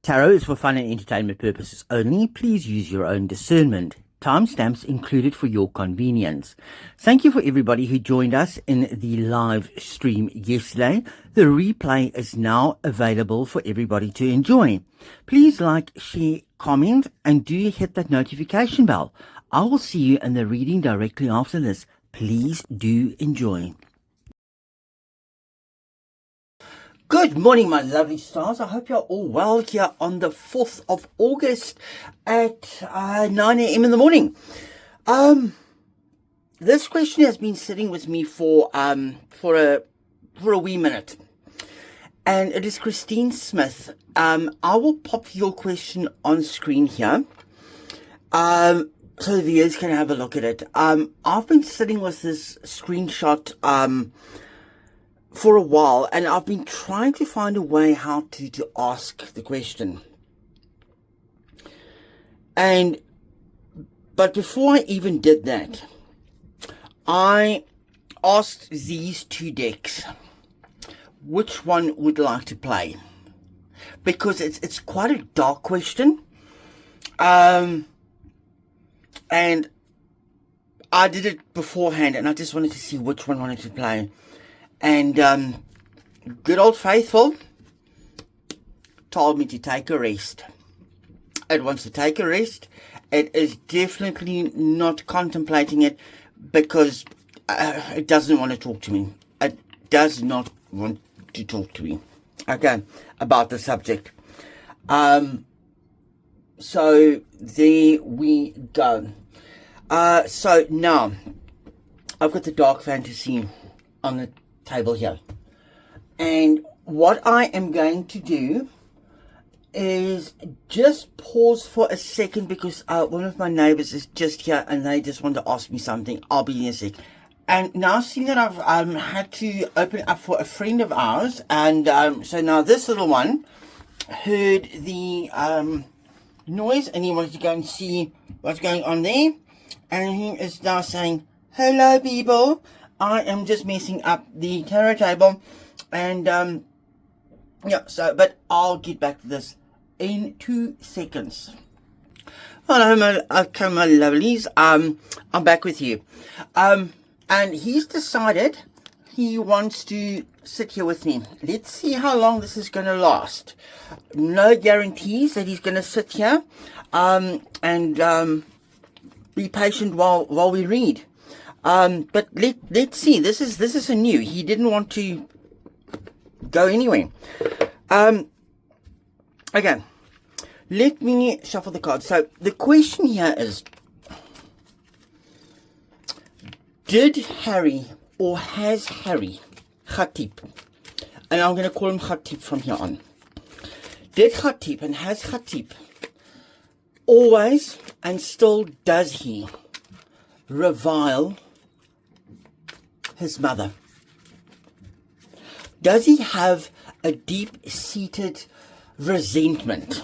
Tarot is for fun and entertainment purposes only. Please use your own discernment. Timestamps included for your convenience. Thank you for everybody who joined us in the live stream yesterday. The replay is now available for everybody to enjoy. Please like, share, comment, and do hit that notification bell. I will see you in the reading directly after this. Please do enjoy. Good morning, my lovely stars. I hope you're all well here on the 4th of August at 9 a.m. in the morning. This question has been sitting with me for a wee minute, and it is Christine Smith. I will pop your question on screen here, so the viewers can have a look at it. I've been sitting with this screenshot for a while, and I've been trying to find a way how to ask the question. But before I even did that, I asked these two decks which one would like to play, because it's quite a dark question, and I did it beforehand, and I just wanted to see which one wanted to play. And good old faithful told me to take a rest. It wants to take a rest. It is definitely not contemplating it, because it doesn't want to talk to me. It does not want to talk to me, okay, about the subject. So there we go. So now I've got the dark fantasy on the table here, and what I am going to do is just pause for a second, because one of my neighbors is just here and they just want to ask me something. I'll be in a sec. And now, seeing that I've had to open up for a friend of ours, and so now this little one heard the noise, and he wanted to go and see what's going on there, and he is now saying, "Hello, people. I am just messing up the tarot table," and yeah, so, but I'll get back to this in 2 seconds. Hello, my lovelies. I'm back with you. And he's decided he wants to sit here with me. Let's see how long this is going to last. No guarantees that he's going to sit here, and be patient while we read. But let's see. This is a new. He didn't want to go anywhere. Okay. Let me shuffle the cards. So the question here is, did Harry, or has Harry Khatib, and I'm going to call him Khatib from here on, did Khatib and has Khatib always, and still does he, revile his mother? Does he have a deep-seated resentment?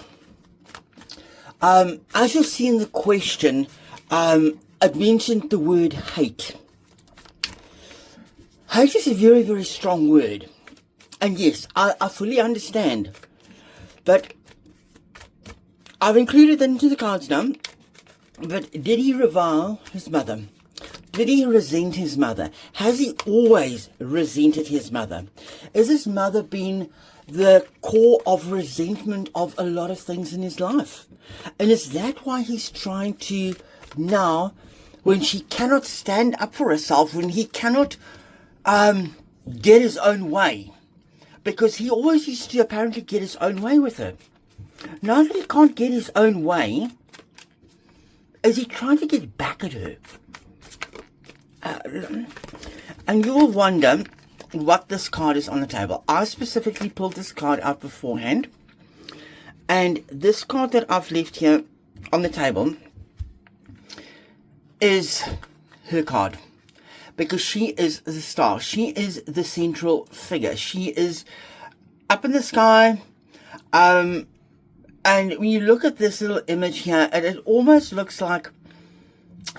As you'll see in the question, it mentioned the word hate. Hate is a very, very strong word. And yes, I fully understand. But I've included that into the cards now. But did he revile his mother? Did he resent his mother? Has he always resented his mother? Is his mother been the core of resentment of a lot of things in his life? And is that why he's trying to now, when she cannot stand up for herself, when he cannot get his own way, because he always used to apparently get his own way with her. Now that he can't get his own way, is he trying to get back at her? And you'll wonder what this card is on the table. I specifically pulled this card out beforehand, and this card that I've left here on the table is her card, because she is the star. She is the central figure. She is up in the sky, and when you look at this little image here, it almost looks like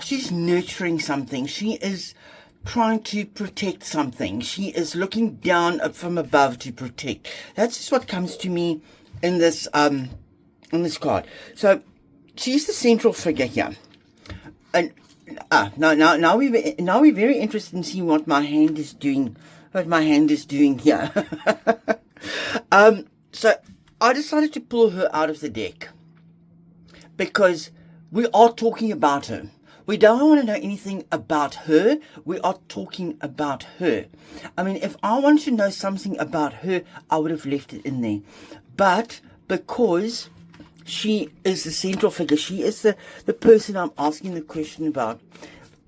she's nurturing something. She is trying to protect something. She is looking down from above to protect. That's just what comes to me in this on this card. So she's the central figure here. And now we're very interested in seeing what my hand is doing. What my hand is doing here. So I decided to pull her out of the deck because we are talking about her. We don't want to know anything about her. We are talking about her. I mean, if I wanted to know something about her, I would have left it in there. But because she is the central figure, she is the person I'm asking the question about,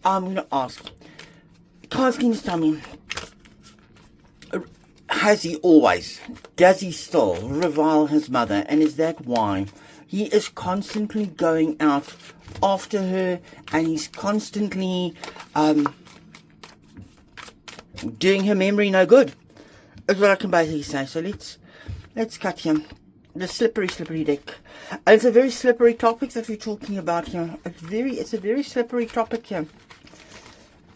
I'm going to ask, cards, can you tell me, has he always, does he still revile his mother? And is that why he is constantly going out after her, and he's constantly doing her memory no good? Is what I can basically say. So let's cut him. The slippery deck. And it's a very slippery topic that we're talking about here. It's a very slippery topic here.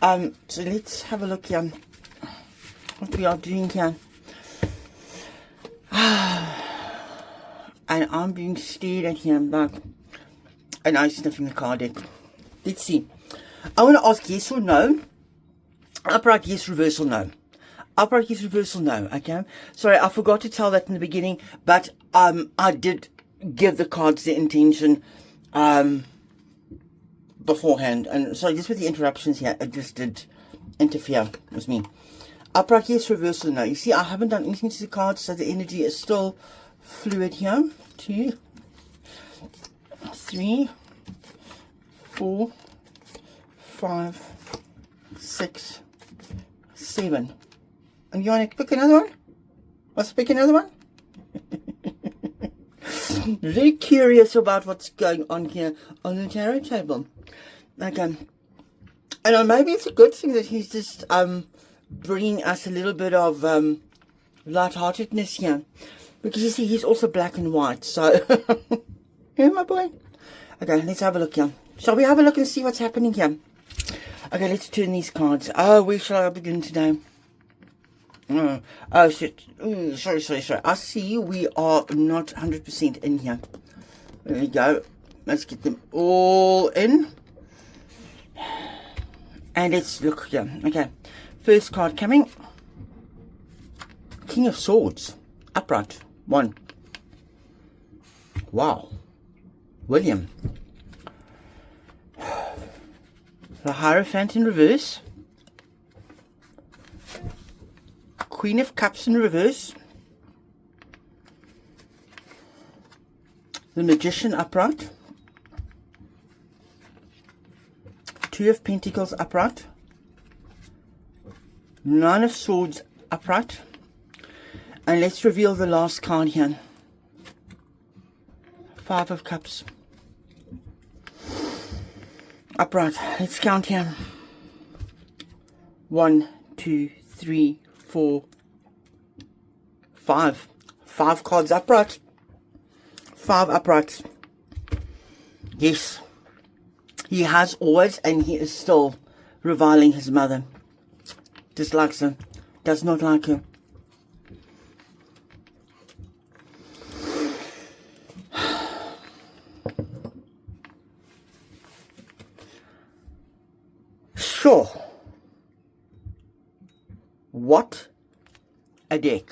So let's have a look here. What we are doing here. And I'm being stared at here like an eye sniffing the card deck. Let's see. I want to ask yes or no. Upright yes, reversal no. Upright yes, reversal no. Okay. Sorry, I forgot to tell that in the beginning, but I did give the cards the intention beforehand, and sorry, just with the interruptions here, it just did interfere with me. Upright yes, reversal no. You see, I haven't done anything to the cards, so the energy is still fluid here. 2, 3, 4, 5, 6, 7. And you want to pick another one? Let's pick another one. Very curious about what's going on here on the tarot table. Okay. And maybe it's a good thing that he's just bringing us a little bit of lightheartedness here. Because you see, he's also black and white. So, yeah, my boy. Okay, let's have a look here. Shall we have a look and see what's happening here? Okay, let's turn these cards. Oh, where shall I begin today? Oh, shit. Ooh, sorry. I see we are not 100% in here. There we go. Let's get them all in. And let's look here. Okay. First card coming. King of Swords. Upright. 1. Wow. William. The Hierophant in reverse. Queen of Cups in reverse. The Magician upright. 2 of Pentacles upright. 9 of Swords upright. And let's reveal the last card here. 5 of Cups upright. Let's count here. 1, 2, 3, 4, 5. 5 cards upright. 5 upright. Yes. He has always, and he is still reviling his mother. Dislikes her. Does not like her. Sure. What a deck.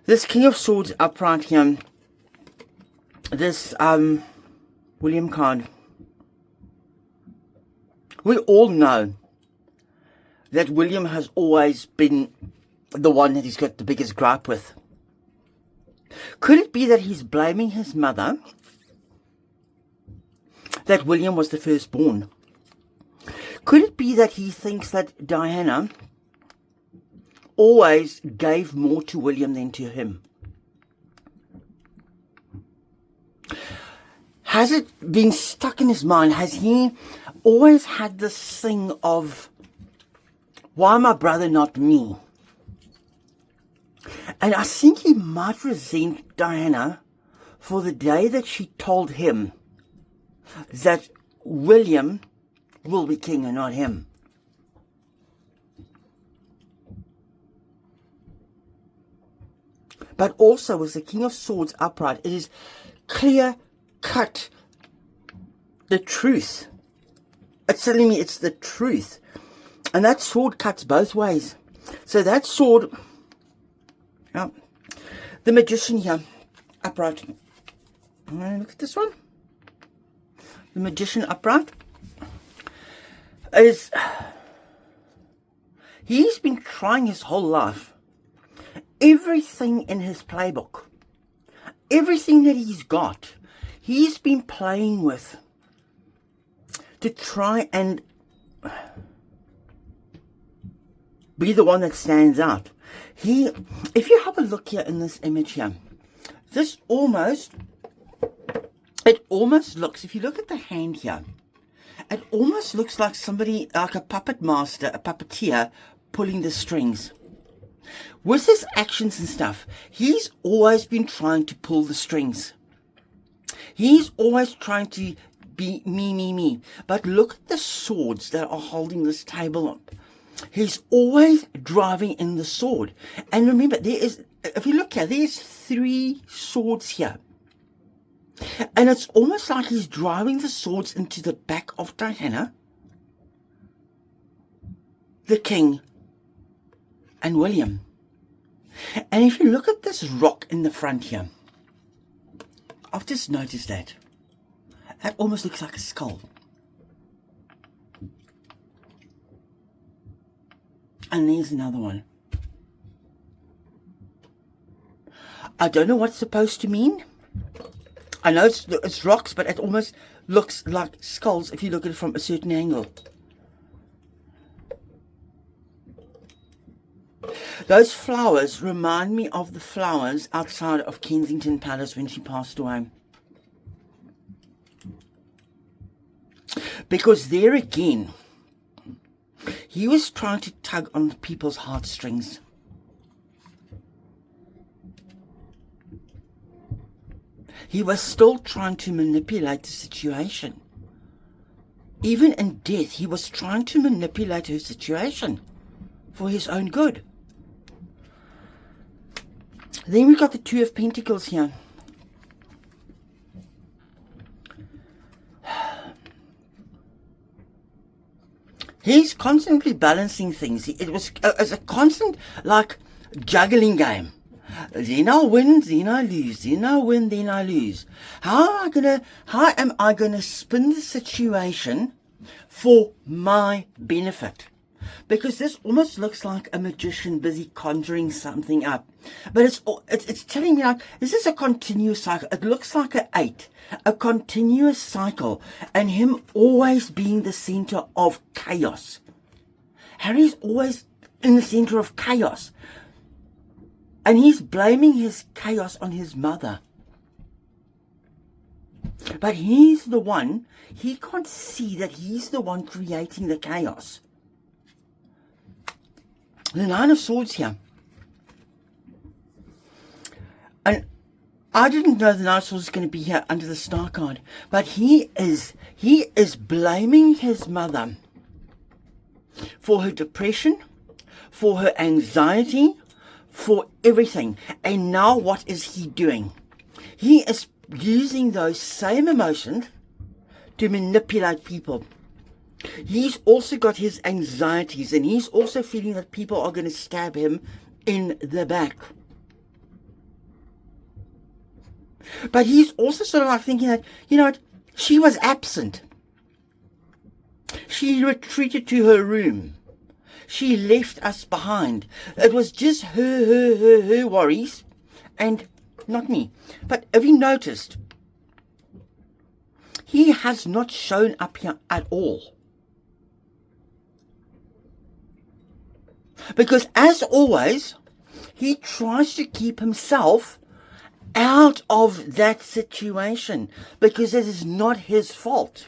This King of Swords upright here. This William card. We all know that William has always been the one that he's got the biggest gripe with. Could it be that he's blaming his mother that William was the firstborn? Could it be that he thinks that Diana always gave more to William than to him? Has it been stuck in his mind? Has he always had this thing of, why my brother, not me? And I think he might resent Diana for the day that she told him that William will be king and not him. But also with the King of Swords upright, it is clear cut the truth. It's telling me it's the truth. And that sword cuts both ways. So that sword, the Magician here, upright. Look at this one. The Magician upright is, he's been trying his whole life. Everything in his playbook, everything that he's got, he's been playing with to try and be the one that stands out. If you have a look here in this image here, it almost looks, if you look at the hand here, it almost looks like somebody, like a puppet master, a puppeteer, pulling the strings. With his actions and stuff, he's always been trying to pull the strings. He's always trying to be me. But look at the swords that are holding this table up. He's always driving in the sword. And remember, if you look here, there's 3 swords here. And it's almost like he's driving the swords into the back of Diana, the King, and William. And if you look at this rock in the front here, I've just noticed that. That almost looks like a skull. And there's another one. I don't know what it's supposed to mean. I know it's rocks, but it almost looks like skulls if you look at it from a certain angle. Those flowers remind me of the flowers outside of Kensington Palace when she passed away. Because there again, he was trying to tug on people's heartstrings. He was still trying to manipulate the situation. Even in death, he was trying to manipulate her situation for his own good. Then we've got the Two of Pentacles here. He's constantly balancing things. It was a constant, like, juggling game. Then I win, then I lose. Then I win, then I lose. How am I gonna spin the situation for my benefit? Because this almost looks like a magician busy conjuring something up. But it's telling me, like, this is a continuous cycle. It looks like an 8, a continuous cycle, and him always being the center of chaos. Harry's always in the center of chaos. And he's blaming his chaos on his mother. But he's the one, he can't see that he's the one creating the chaos. The Nine of Swords here. And I didn't know the Nine of Swords was going to be here under the Star card. But he is blaming his mother for her depression, for her anxiety, for everything. And now what is he doing? He is using those same emotions to manipulate people. He's also got his anxieties, and he's also feeling that people are going to stab him in the back. But he's also sort of like thinking that, you know what, she was absent. She retreated to her room. She left us behind. It was just her worries, and not me. But have you noticed, he has not shown up here at all. Because as always, he tries to keep himself out of that situation, because it is not his fault.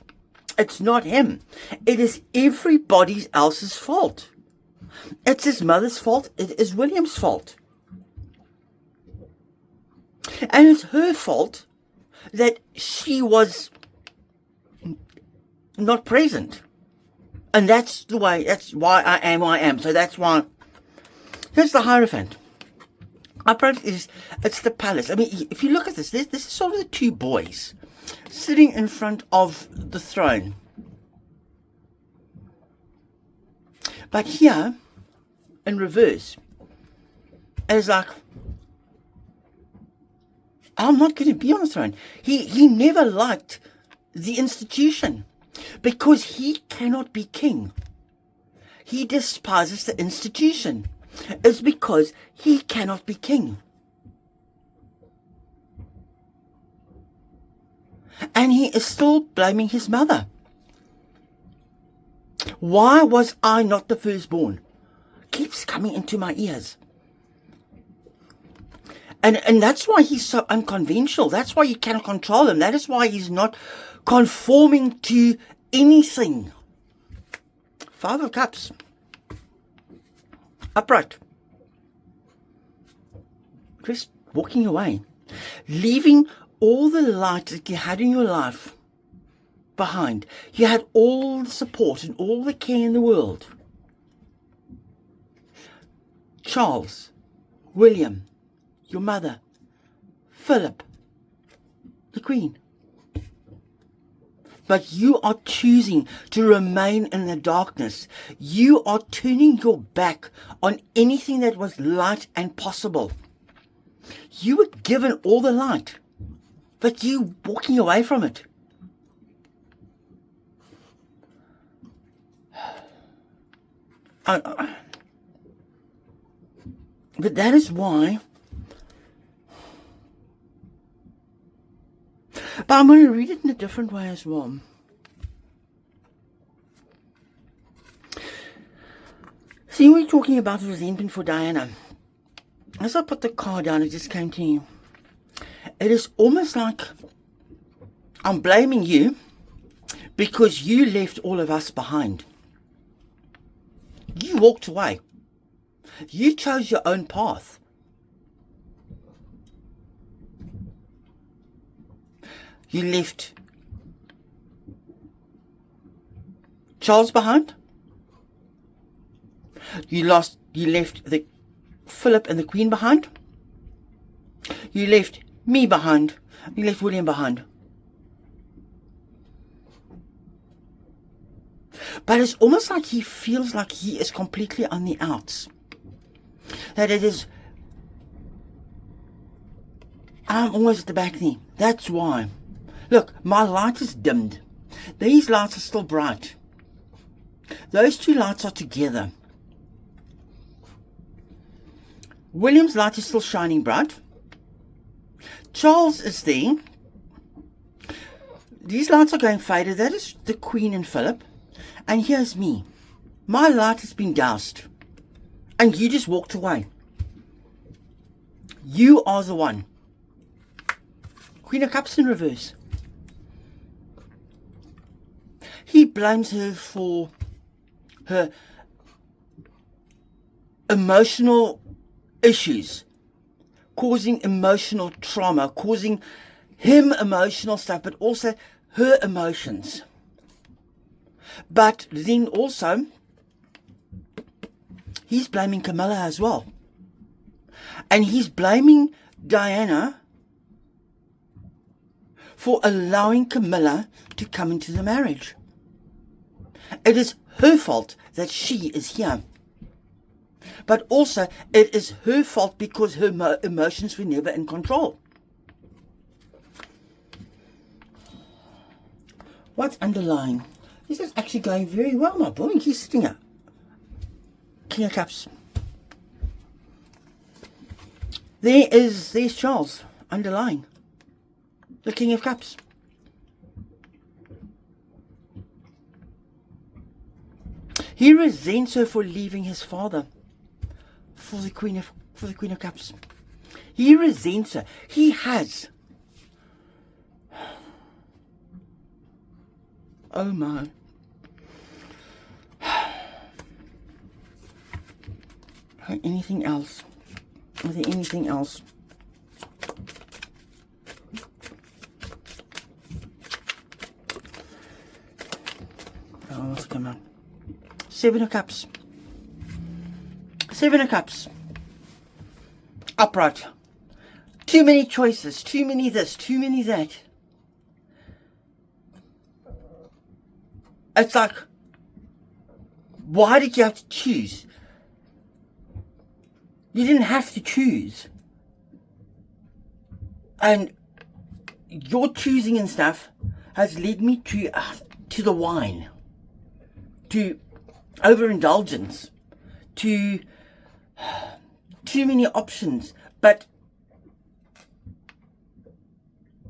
It's not him. It is everybody else's fault. It's his mother's fault. It is William's fault. And it's her fault that she was not present. And that's why I am who I am. So that's why. Here's the Hierophant. Upright it's the palace. I mean, if you look at this, this is sort of the two boys sitting in front of the throne. But here, in reverse, it's like, I'm not going to be on the throne. He never liked the institution because he cannot be king. He despises the institution. It's because he cannot be king. And he is still blaming his mother. Why was I not the firstborn? Keeps coming into my ears. And that's why he's so unconventional. That's why you cannot control him. That is why he's not conforming to anything. 5 of Cups. Upright. Just walking away. Leaving all the light that you had in your life behind. You had all the support and all the care in the world. Charles, William, your mother, Philip, the Queen. But you are choosing to remain in the darkness. You are turning your back on anything that was light and possible. You were given all the light, but you walking away from it. But that is why. But I'm going to read it in a different way as well. See, we're talking about resentment for Diana. As I put the card down, it just came to me. It is almost like I'm blaming you because you left all of us behind. You walked away. You chose your own path. You left Charles behind. You left the Philip and the Queen behind. You left me behind. You left William behind. But it's almost like he feels like he is completely on the outs. That it is, I'm always at the back there. That's why. Look, my light is dimmed. These lights are still bright. Those two lights are together. William's light is still shining bright. Charles is there. These lights are going faded. That is the Queen and Philip. And here's me. My light has been doused. And you just walked away. You are the one. Queen of Cups in reverse. He blames her for her emotional issues, causing emotional trauma, causing him emotional stuff, but also her emotions. But then also, he's blaming Camilla as well. And he's blaming Diana for allowing Camilla to come into the marriage. It is her fault that she is here. But also, it is her fault because her emotions were never in control. What's underlying? This is actually going very well, my boy. He's sitting up. King of Cups. There's Charles underlying. The King of Cups. He resents her for leaving his father for the Queen of Cups. He resents her. He has. Oh my. Anything else? Is there anything else? Oh, what's come on? 7 of Cups. 7 of Cups. upright. Too many choices, too many this, too many that. It's like, why did you have to choose? You didn't have to choose. And your choosing and stuff has led me to the wine, to overindulgence, to too many options. But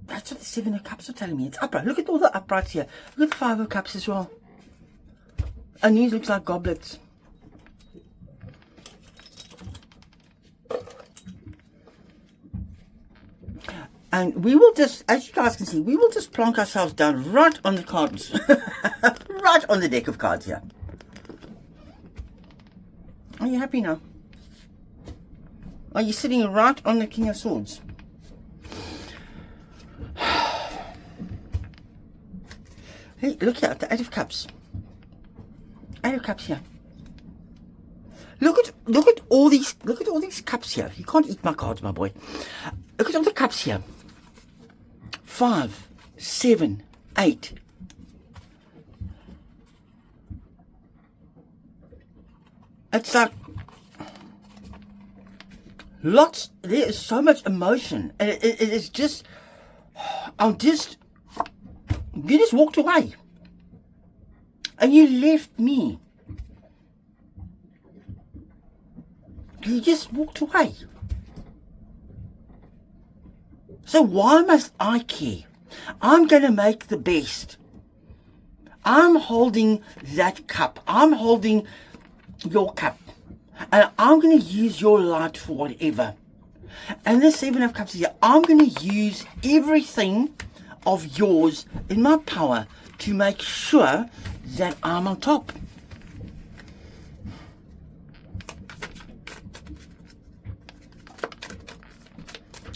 that's what the Seven of Cups are telling me. It's upright. Look at all the uprights here. Look at the Five of Cups as well. And these looks like goblets. And we will just, as you guys can see, we will just plonk ourselves down right on the cards. Right on the deck of cards here. Are you happy now? Are you sitting right on the King of Swords? Hey, look here at the Eight of Cups. Eight of Cups here. Look at all these cups here. You can't eat my cards, my boy. Look at all the cups here. 5, 7, 8. It's like lots. There is so much emotion. It is just. You just walked away, and you left me. You just walked away. So why must I care? I'm going to make the best. I'm holding that cup. I'm holding your cup. And I'm going to use your light for whatever. And the Seven of Cups here, I'm going to use everything of yours in my power to make sure that I'm on top.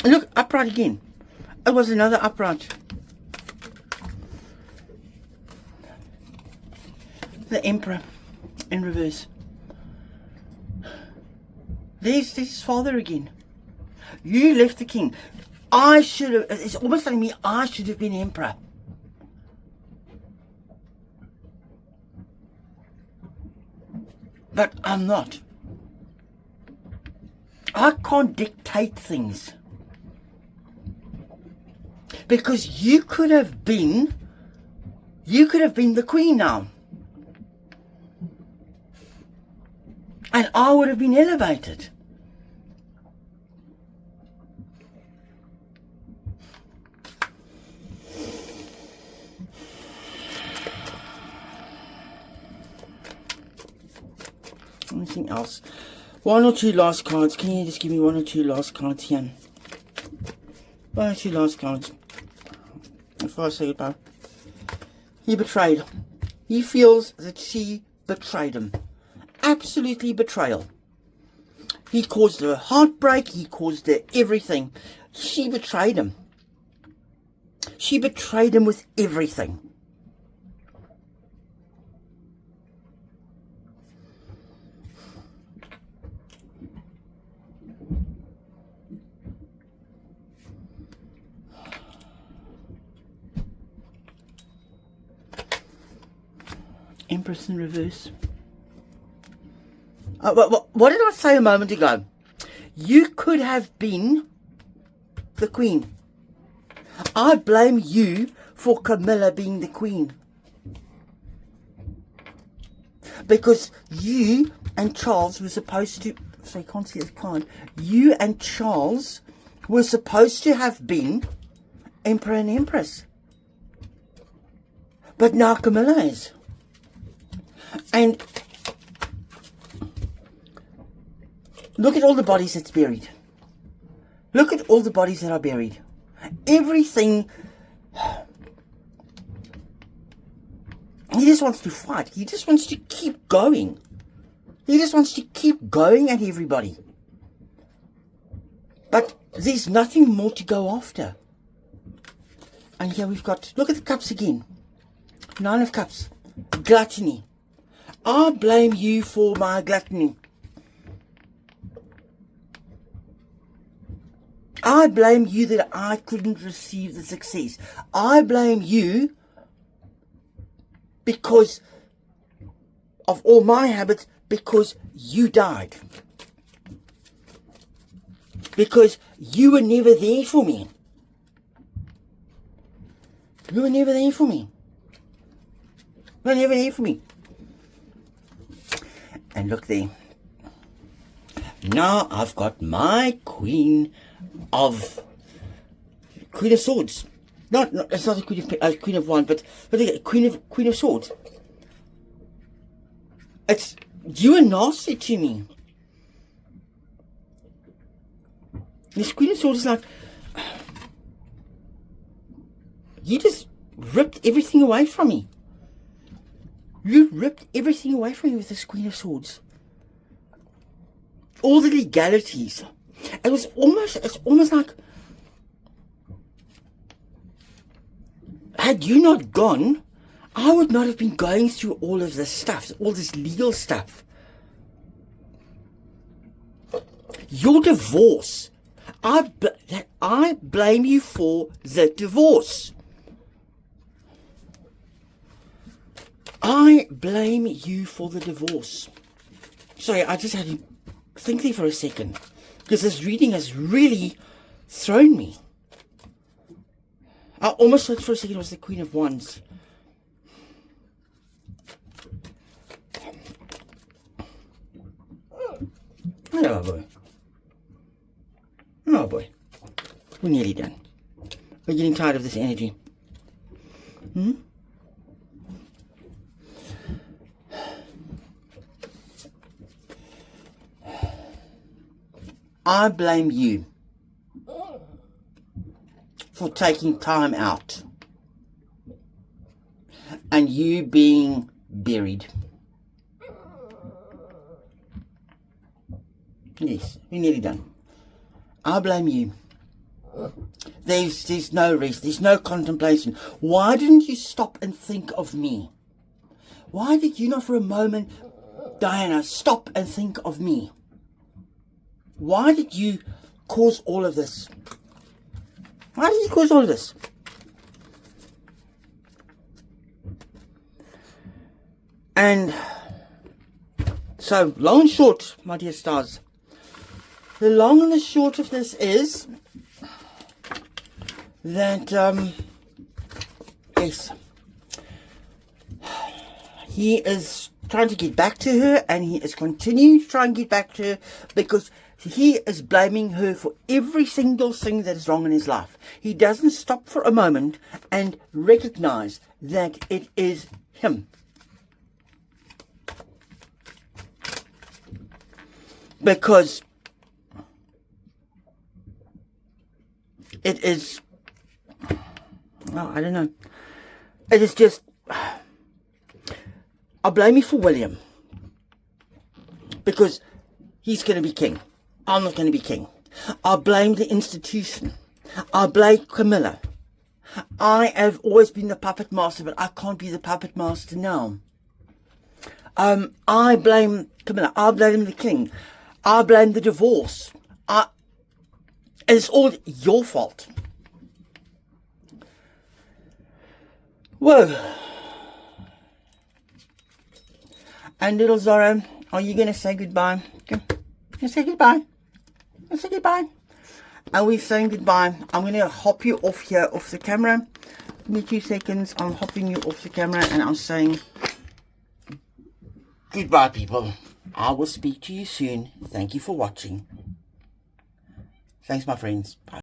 Look, upright again. It was another upright. The Emperor in reverse. There's his father again. You left the king. I should have, it's almost like me, I should have been emperor. But I'm not. I can't dictate things. Because you could have been the queen now. And I would have been elevated. Anything else? One or two last cards. Can you just give me one or two last cards here? One or two last cards. Before I say goodbye. He betrayed. He feels that she betrayed him. Absolutely betrayal. He caused her heartbreak. He caused her everything. She betrayed him. She betrayed him with everything. Empress in reverse. What did I say a moment ago? You could have been the queen. I blame you for Camilla being the queen. Because you and Charles were supposed to... So you can't see this card. You and Charles were supposed to have been Emperor and Empress. But now Camilla is. And look at all the bodies that's buried. Look at all the bodies that are buried. Everything. He just wants to fight. He just wants to keep going. He just wants to keep going at everybody. But there's nothing more to go after. And here we've got, look at the cups again. 9 of Cups. Gluttony. I blame you for my gluttony. I blame you that I couldn't receive the success. I blame you because of all my habits, because you died. Because you were never there for me. You were never there for me. You were never there for me. And look there. Now I've got my Queen of Swords. Not it's not a Queen of Wands, but Queen of Swords. It's you are nasty to me. This Queen of Swords is like, you just ripped everything away from me. You ripped everything away from me with this Queen of Swords. All the legalities. It's almost like, had you not gone, I would not have been going through all of this stuff, all this legal stuff. Your divorce. I blame you for the divorce. I blame you for the divorce. Sorry, I just had to think there for a second, because this reading has really thrown me. I almost thought for a second it was the Queen of Wands. Oh boy. Oh boy. We're nearly done. We're getting tired of this energy. I blame you for taking time out and you being buried. Yes, we're nearly done. I blame you. There's no rest, there's no contemplation. Why didn't you stop and think of me? Why did you not for a moment, Diana, stop and think of me? Why did you cause all of this? Why did you cause all of this? And so, long and short, my dear stars, the long and the short of this is that, yes, he is trying to get back to her, and he is continuing to try and get back to her, because he is blaming her for every single thing that is wrong in his life. He doesn't stop for a moment and recognize that it is him. Because it is, well, I don't know. It is just, I blame you for William. Because he's going to be king. I'm not going to be king. I blame the institution. I blame Camilla. I have always been the puppet master, but I can't be the puppet master now. I blame Camilla. I blame the king. I blame the divorce. It's all your fault. Whoa. And little Zorro, are you going to say goodbye? You say goodbye. You say goodbye. And we're saying goodbye. I'm going to hop you off here, off the camera. Give me 2 seconds. I'm hopping you off the camera and I'm saying goodbye, people. I will speak to you soon. Thank you for watching. Thanks, my friends. Bye.